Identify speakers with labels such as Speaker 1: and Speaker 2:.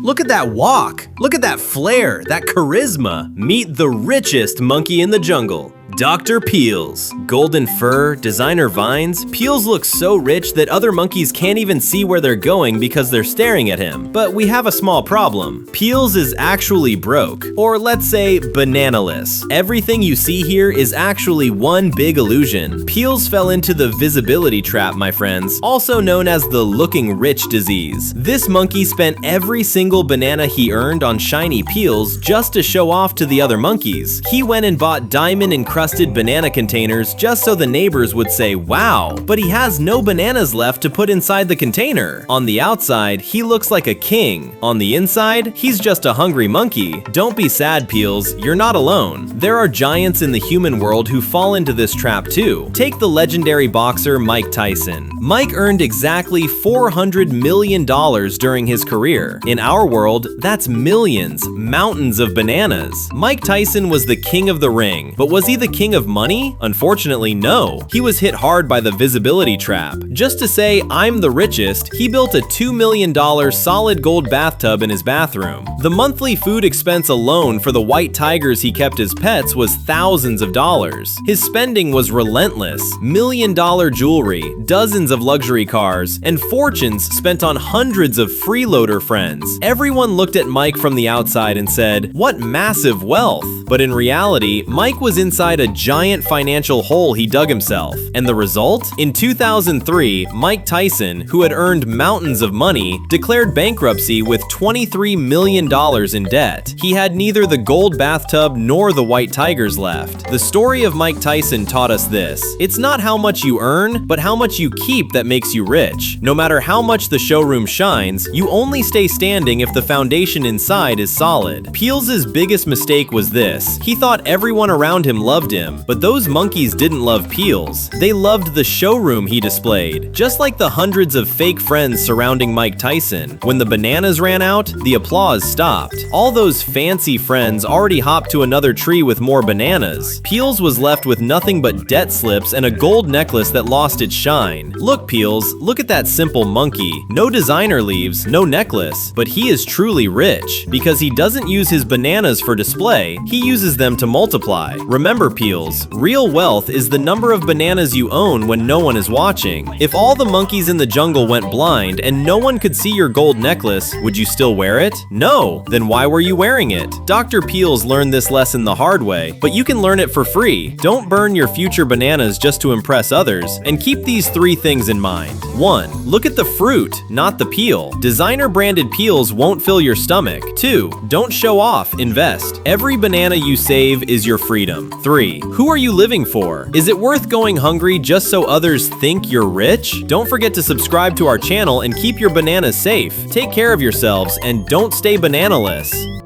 Speaker 1: Look at that walk. Look at that flair, that charisma. Meet the richest monkey in the jungle. Dr. Peels. Golden fur, designer vines. Peels looks so rich that other monkeys can't even see where they're going because they're staring at him. But we have a small problem. Peels is actually broke, or let's say bananaless. Everything you see here is actually one big illusion. Peels fell into the visibility trap, my friends, also known as the looking rich disease. This monkey spent every single banana he earned on shiny peels just to show off to the other monkeys. He went and bought diamond encrusted banana containers just so the neighbors would say, wow, but he has no bananas left to put inside the container. On the outside, he looks like a king. On the inside, he's just a hungry monkey. Don't be sad, Peels, you're not alone. There are giants in the human world who fall into this trap too. Take the legendary boxer Mike Tyson. Mike earned exactly $400 million during his career. In our world, that's millions, mountains of bananas. Mike Tyson was the king of the ring, but was he the king of money? Unfortunately, no. He was hit hard by the visibility trap. Just to say, I'm the richest, he built a $2 million solid gold bathtub in his bathroom. The monthly food expense alone for the white tigers he kept as pets was thousands of dollars. His spending was relentless. $1 million jewelry, dozens of luxury cars, and fortunes spent on hundreds of freeloader friends. Everyone looked at Mike from the outside and said, what massive wealth! But in reality, Mike was inside a giant financial hole he dug himself. And the result? In 2003, Mike Tyson, who had earned mountains of money, declared bankruptcy with $23 million in debt. He had neither the gold bathtub nor the white tigers left. The story of Mike Tyson taught us this: it's not how much you earn, but how much you keep that makes you rich. No matter how much the showroom shines, you only stay standing if the foundation inside is solid. Peels' biggest mistake was this: he thought everyone around him loved him, but those monkeys didn't love Peels. They loved the showroom he displayed, just like the hundreds of fake friends surrounding Mike Tyson. When the bananas ran out, the applause stopped. All those fancy friends already hopped to another tree with more bananas. Peels was left with nothing but debt slips and a gold necklace that lost its shine. Look, Peels, look at that simple monkey. No designer leaves, no necklace, but he is truly rich because he doesn't use his bananas for display, he uses them to multiply. Remember, Peels, real wealth is the number of bananas you own when no one is watching. If all the monkeys in the jungle went blind and no one could see your gold necklace, would you still wear it? No. Then why were you wearing it? Dr. Peels learned this lesson the hard way, but you can learn it for free. Don't burn your future bananas just to impress others, and keep these 3 things in mind. 1. Look at the fruit, not the peel. Designer branded peels won't fill your stomach. 2. Don't show off, invest. Every banana you save is your freedom. 3. Who are you living for? Is it worth going hungry just so others think you're rich? Don't forget to subscribe to our channel and keep your bananas safe. Take care of yourselves and don't stay bananaless.